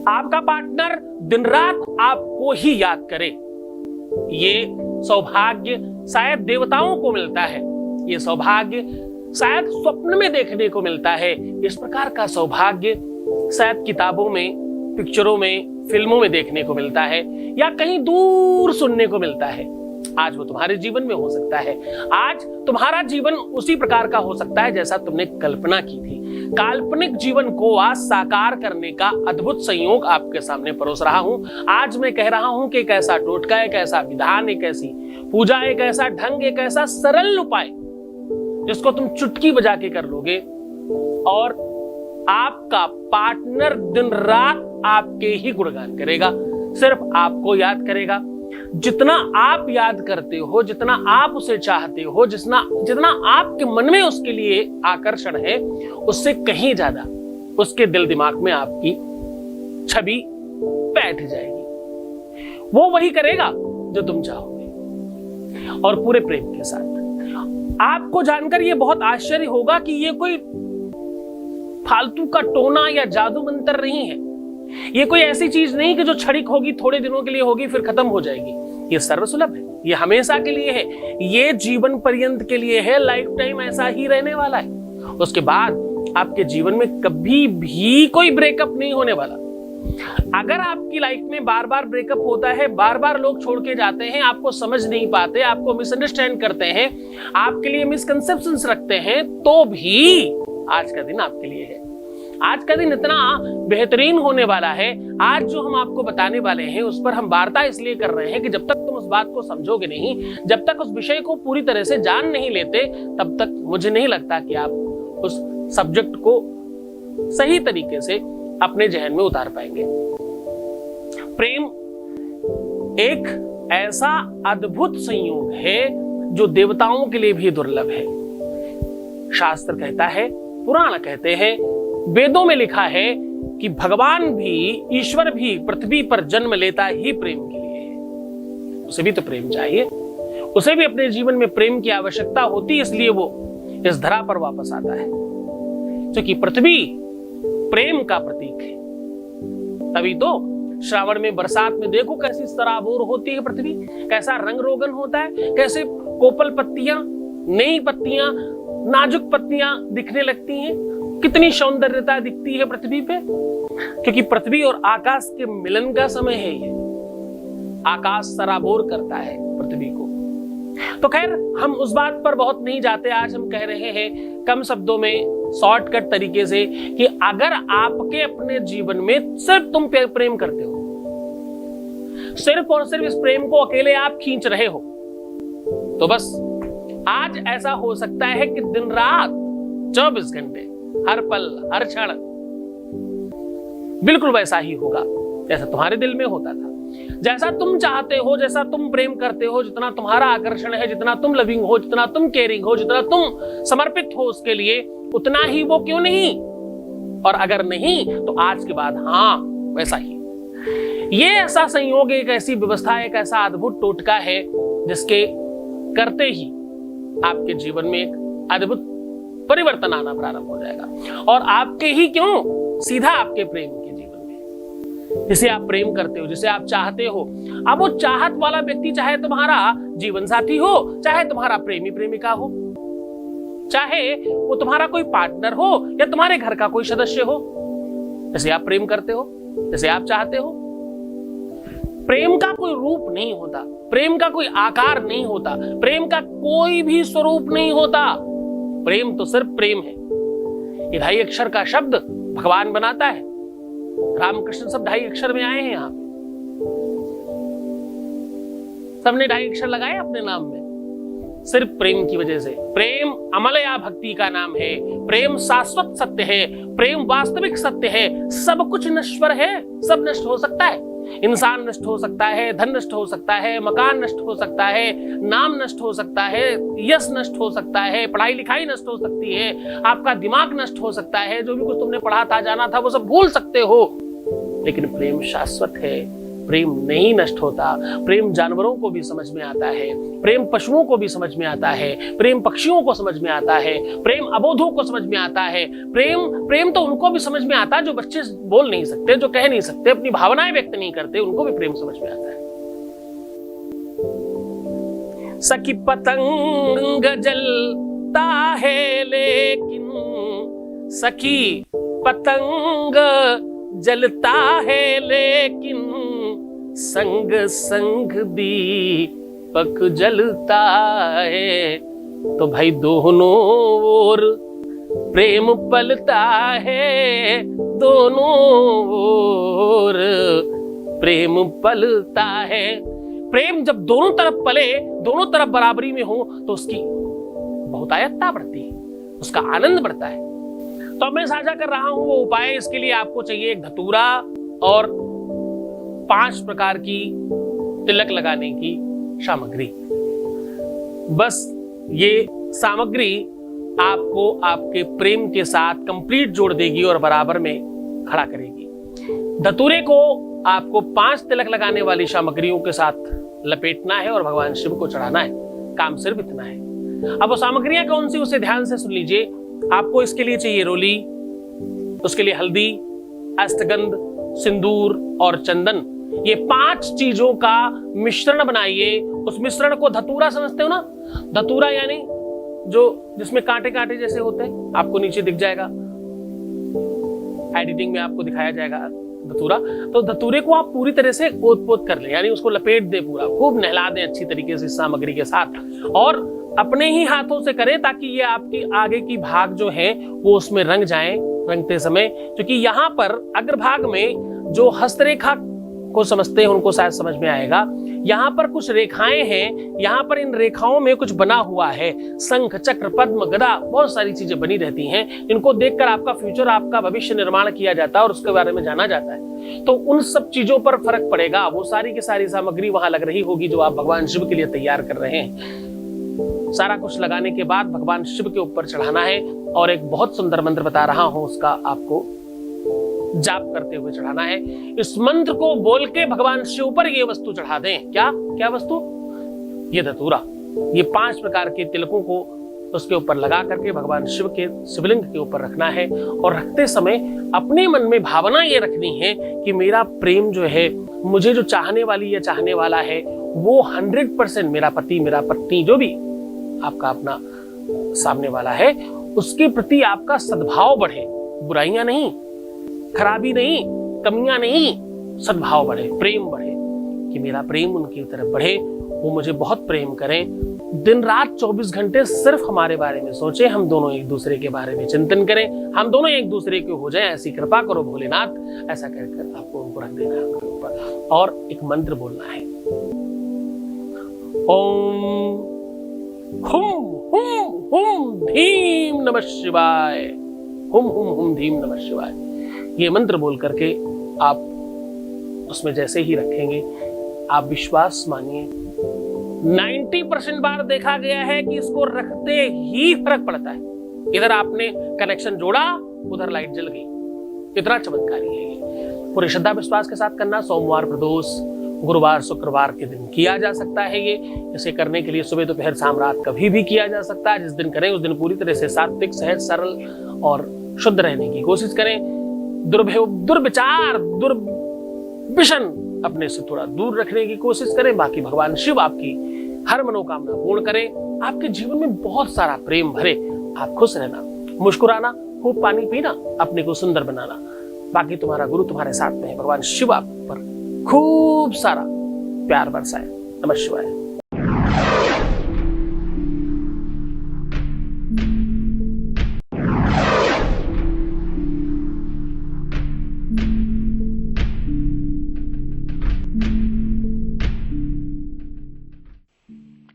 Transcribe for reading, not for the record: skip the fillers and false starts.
आपका पार्टनर दिन रात आपको ही याद करे। ये सौभाग्य शायद देवताओं को मिलता है, ये सौभाग्य शायद स्वप्न में देखने को मिलता है। इस प्रकार का सौभाग्य शायद किताबों में, पिक्चरों में, फिल्मों में देखने को मिलता है या कहीं दूर सुनने को मिलता है। आज वो तुम्हारे जीवन में हो सकता है। आज तुम्हारा जीवन उसी प्रकार का हो सकता है जैसा तुमने कल्पना की थी। काल्पनिक जीवन को आज साकार करने का अद्भुत संयोग आपके सामने परोस रहा हूं। आज मैं कह रहा हूं कि एक ऐसा टोटका, एक ऐसा विधान, एक ऐसी पूजा, एक ऐसा ढंग, एक ऐसा सरल उपाय जिसको तुम चुटकी बजा के कर लोगे और आपका पार्टनर दिन रात आपके ही गुणगान करेगा, सिर्फ आपको याद करेगा। जितना आप याद करते हो, जितना आप उसे चाहते हो, जितना आपके मन में उसके लिए आकर्षण है, उससे कहीं ज्यादा उसके दिल दिमाग में आपकी छवि बैठ जाएगी। वो वही करेगा जो तुम चाहोगे और पूरे प्रेम के साथ। आपको जानकर यह बहुत आश्चर्य होगा कि यह कोई फालतू का टोना या जादू मंत्र नहीं है। ये कोई ऐसी चीज नहीं कि जो क्षणिक होगी, थोड़े दिनों के लिए होगी, फिर खत्म हो जाएगी। ये सर्वसुलभ है, ये हमेशा के लिए है, ये जीवन पर्यंत के लिए है, लाइफ टाइम ऐसा ही रहने वाला है। उसके बाद आपके जीवन में कभी भी कोई ब्रेकअप नहीं होने वाला। अगर आपकी लाइफ में बार बार ब्रेकअप होता है, बार बार लोग छोड़ के जाते हैं, आपको समझ नहीं पाते, आपको मिसअंडरस्टैंड करते हैं, आपके लिए मिसकंसेप्शंस रखते हैं, तो भी आज का दिन आपके लिए है। आज का दिन इतना बेहतरीन होने वाला है। आज जो हम आपको बताने वाले हैं उस पर हम वार्ता इसलिए कर रहे हैं कि जब तक तुम उस बात को समझोगे नहीं, जब तक उस विषय को पूरी तरह से जान नहीं लेते, तब तक मुझे नहीं लगता कि आप उस सब्जेक्ट को सही तरीके से अपने जहन में उतार पाएंगे। प्रेम एक ऐसा अद्भुत संयोग है जो देवताओं के लिए भी दुर्लभ है। शास्त्र कहता है, पुराण कहते हैं, वेदों में लिखा है कि भगवान भी, ईश्वर भी पृथ्वी पर जन्म लेता ही प्रेम के लिए है। उसे भी तो प्रेम चाहिए, उसे भी अपने जीवन में प्रेम की आवश्यकता होती, इसलिए वो इस धरा पर वापस आता है, क्योंकि पृथ्वी प्रेम का प्रतीक है। तभी तो श्रावण में, बरसात में देखो कैसी सराबोर होती है पृथ्वी, कैसा रंग रोगन होता है, कैसे कोपल पत्तियां, नई पत्तियां, नाजुक पत्तियां दिखने लगती हैं, कितनी सौंदर्यता दिखती है पृथ्वी पे, क्योंकि पृथ्वी और आकाश के मिलन का समय है ये। आकाश सराबोर करता है पृथ्वी को। तो खैर, हम उस बात पर बहुत नहीं जाते। आज हम कह रहे हैं कम शब्दों में, शॉर्टकट तरीके से, कि अगर आपके अपने जीवन में सिर्फ तुम प्रेम करते हो, सिर्फ और सिर्फ इस प्रेम को अकेले आप खींच रहे हो, तो बस आज ऐसा हो सकता है कि दिन रात 24 घंटे, हर पल, हर क्षण बिल्कुल वैसा ही होगा जैसा तुम्हारे दिल में होता था, जैसा तुम चाहते हो, जैसा तुम प्रेम करते हो, जितना तुम्हारा आकर्षण है, जितना तुम लविंग हो, जितना तुम केयरिंग हो, जितना तुम समर्पित हो उसके लिए, उतना ही वो क्यों नहीं? और अगर नहीं तो आज के बाद हाँ वैसा ही। ये ऐसा संयोग, एक ऐसी व्यवस्था, एक ऐसा अद्भुत टोटका है जिसके करते ही आपके जीवन में एक अद्भुत परिवर्तन आना प्रारंभ हो जाएगा। और आपके ही क्यों, सीधा आपके प्रेम के जीवन में, जिसे आप प्रेम करते हो, जिसे आप चाहते हो। अब वो चाहत वाला व्यक्ति चाहे तुम्हारा जीवन साथी हो, चाहे तुम्हारा प्रेमी प्रेमिका हो, चाहे वो तुम्हारा कोई पार्टनर हो या तुम्हारे घर का कोई सदस्य हो, जैसे आप प्रेम करते हो, जैसे आप चाहते हो। प्रेम का कोई रूप नहीं होता, प्रेम का कोई आकार नहीं होता, प्रेम का कोई भी स्वरूप नहीं होता। प्रेम तो सिर्फ प्रेम है। ये 2.5 अक्षर का शब्द भगवान बनाता है। रामकृष्ण सब 2.5 अक्षर में आए हैं। यहाँ पे सबने 2.5 अक्षर लगाए अपने नाम में, सिर्फ प्रेम की वजह से। प्रेम अमलया भक्ति का नाम है। प्रेम शाश्वत सत्य है, प्रेम वास्तविक सत्य है। सब कुछ नश्वर है, सब नष्ट हो सकता है। इंसान नष्ट हो सकता है, धन नष्ट हो सकता है, मकान नष्ट हो सकता है, नाम नष्ट हो सकता है, यश नष्ट हो सकता है, पढ़ाई लिखाई नष्ट हो सकती है, आपका दिमाग नष्ट हो सकता है, जो भी कुछ तुमने पढ़ा था, जाना था, वो सब भूल सकते हो। लेकिन प्रेम शाश्वत है, प्रेम नहीं नष्ट होता। प्रेम जानवरों को भी समझ में आता है, प्रेम पशुओं को भी समझ में आता है, प्रेम पक्षियों को समझ में आता है, प्रेम अबोधों को समझ में आता है। प्रेम तो उनको भी समझ में आता है जो बच्चे बोल नहीं सकते, जो कह नहीं सकते, अपनी भावनाएं व्यक्त नहीं करते, उनको भी प्रेम समझ में आता है। सखी पतंग जलता है लेकिन, सखी पतंग जलता है लेकिन, संग संग दीपक जलता है। तो भाई दोनों ओर प्रेम पलता है, दोनों ओर प्रेम पलता है। प्रेम जब दोनों तरफ पले, दोनों तरफ बराबरी में हो, तो उसकी बहुतायतता बढ़ती है, उसका आनंद बढ़ता है। तो मैं साझा कर रहा हूं वो उपाय। इसके लिए आपको चाहिए एक धतूरा और 5 प्रकार की तिलक लगाने की सामग्री। बस ये सामग्री आपको आपके प्रेम के साथ कंप्लीट जोड़ देगी और बराबर में खड़ा करेगी। धतूरे को आपको 5 तिलक लगाने वाली सामग्रियों के साथ लपेटना है और भगवान शिव को चढ़ाना है। काम सिर्फ इतना है। अब वो सामग्रियां कौन सी, उसे ध्यान से सुन लीजिए। आपको इसके लिए चाहिए रोली, उसके लिए हल्दी, अष्टगंध, सिंदूर और चंदन। ये 5 चीजों का मिश्रण बनाइए। उस मिश्रण को धतूरा समझते हो ना? धतूरा यानी जो जिसमें कांटे कांटे जैसे होते हैं, आपको नीचे दिख जाएगा, एडिटिंग में आपको दिखाया जाएगा धतूरा। तो धतूरे को आप पूरी तरह से ओत पोत कर ले, यानी उसको लपेट दे, पूरा खूब नहला दें अच्छी तरीके से इस सामग्री के साथ, और अपने ही हाथों से करें ताकि ये आपकी आगे की भाग जो है वो उसमें रंग जाए रंगते समय। क्योंकि यहाँ पर अग्रभाग में जो हस्तरेखा को समझते हैं उनको शायद समझ में आएगा। यहाँ पर कुछ रेखाएं हैं, यहाँ पर इन रेखाओं में कुछ बना हुआ है, शंख, चक्र, पद्म, गदा, बहुत सारी चीजें बनी रहती हैं। इनको देखकर आपका फ्यूचर, आपका भविष्य निर्माण किया जाता है और उसके बारे में जाना जाता है। तो उन सब चीजों पर फर्क पड़ेगा। वो सारी की सारी सामग्री वहां लग रही होगी जो आप भगवान शिव के लिए तैयार कर रहे हैं। सारा कुछ लगाने के बाद भगवान शिव के ऊपर चढ़ाना है और एक बहुत सुंदर मंत्र बता रहा हूं, उसका आपको जाप करते हुए चढ़ाना है। इस मंत्र को बोल के भगवान शिव पर ये वस्तु चढ़ा दें। क्या क्या वस्तु? ये धतूरा। ये 5 प्रकार के तिलकों को उसके ऊपर लगा करके भगवान शिव के शिवलिंग के ऊपर रखना है। और रखते समय अपने मन में भावना ये रखनी है कि मेरा प्रेम जो है, मुझे जो चाहने वाली या चाहने वाला है, वो 100% मेरा पति, मेरा पत्नी, जो भी आपका अपना सामने वाला है, उसके प्रति आपका सद्भाव बढ़े। बुराइयां नहीं, खराबी नहीं, कमियां नहीं, सद्भाव बढ़े, प्रेम बढ़े, कि मेरा प्रेम उनकी तरफ बढ़े, वो मुझे बहुत प्रेम करें। दिन रात 24 घंटे सिर्फ हमारे बारे में सोचे, हम दोनों एक दूसरे के बारे में चिंतन करें, हम दोनों एक दूसरे के हो जाएं, ऐसी कृपा करो भोलेनाथ। ऐसा कहकर आपको उनको रख देना है उनके ऊपर और एक मंत्र बोलना है। ओम हुम हुम हुम धीम नमः शिवाय, हुम हुम हुम धीम नमः शिवाय। ये मंत्र बोल करके आप उसमें जैसे ही रखेंगे, आप विश्वास मानिए 90% बार देखा गया है कि इसको रखते ही फर्क पड़ता है। इधर आपने कनेक्शन जोड़ा, उधर लाइट जल गई। इतना चमत्कारी है ये। पूरी श्रद्धा विश्वास के साथ करना। सोमवार, प्रदोष, गुरुवार, शुक्रवार के दिन किया जा सकता है। ये इसे करने के लिए सुबह, दोपहर, शाम, रात कभी भी किया जा सकता है। जिस दिन करें उस दिन पूरी तरह से सात्विक, सहज, सरल और शुद्ध रहने की कोशिश करें। दुर्विचार, दुर्विशन अपने से थोड़ा दूर रखने की कोशिश करें। बाकी भगवान शिव आपकी हर मनोकामना पूर्ण करें। आपके जीवन में बहुत सारा प्रेम भरे। आप खुश रहना, मुस्कुराना, खूब पानी पीना, अपने को सुंदर बनाना। बाकी तुम्हारा गुरु तुम्हारे साथ में है। भगवान शिव आप पर खूब सारा प्यार बरसाए। नमः शिवाय।